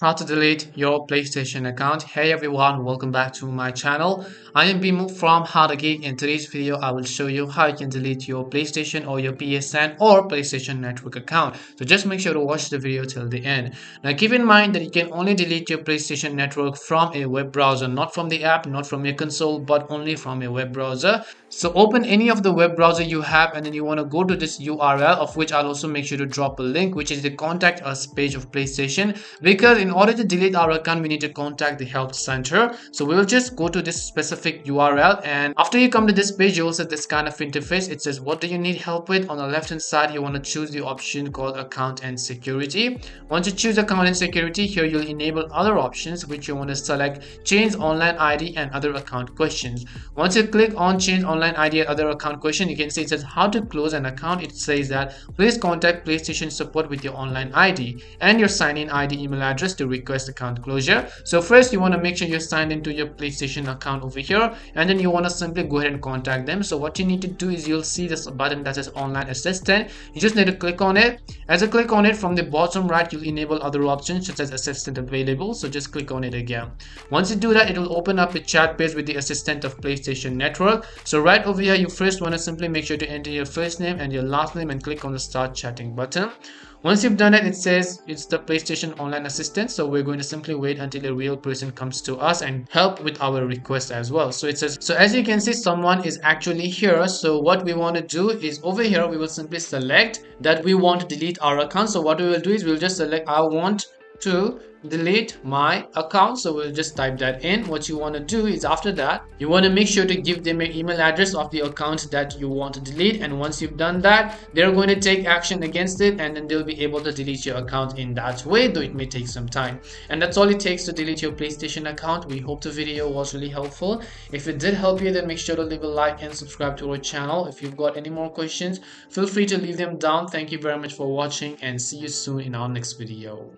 How to delete your PlayStation account. Hey everyone, welcome back to my channel. I am Bimu from How to Geek. In today's video, I will show you how you can delete your PlayStation or your PSN or PlayStation Network account. So just make sure to watch the video till the end. Now keep in mind that you can only delete your PlayStation Network from a web browser, not from the app, not from your console, but only from a web browser. So open any of the web browser you have and then you want to go to this URL, of which I'll also make sure to drop a link, which is the contact us page of PlayStation, because in order to delete our account we need to contact the help center. So we will just go to this specific URL, and after you come to this page you will see this kind of interface. It says what do you need help with. On the left hand side you want to choose the option called account and security. Once you choose account and security, here you'll enable other options, which you want to select change online ID and other account questions. Once you click on change online ID and other account question, you can see it says how to close an account. It says that please contact PlayStation support with your online ID and your sign-in ID email address to request account closure. So first you want to make sure you're signed into your PlayStation account over here, and then you want to simply go ahead and contact them. So what you need to do is you'll see this button that says online assistant. You just need to click on it. As you click on it, from the bottom right you'll enable other options such as assistant available. So just click on it again. Once you do that, it will open up a chat page with the assistant of PlayStation Network. So right over here you first want to simply make sure to enter your first name and your last name and click on the start chatting button. Once you've done it, it says it's the PlayStation online assistant, so we're going to simply wait until a real person comes to us and help with our request as well. So it says, so as you can see, someone is actually here. So what we want to do is over here we will simply select that we want to delete our account. So what we will do is we'll just select I want to delete my account. So we'll just type that in. What you want to do is after that you want to make sure to give them an email address of the account that you want to delete, and once you've done that they're going to take action against it, and then they'll be able to delete your account in that way, though it may take some time. And that's all it takes to delete your PlayStation account. We hope the video was really helpful. If it did help you, then make sure to leave a like and subscribe to our channel. If you've got any more questions, feel free to leave them down. Thank you very much for watching and see you soon in our next video.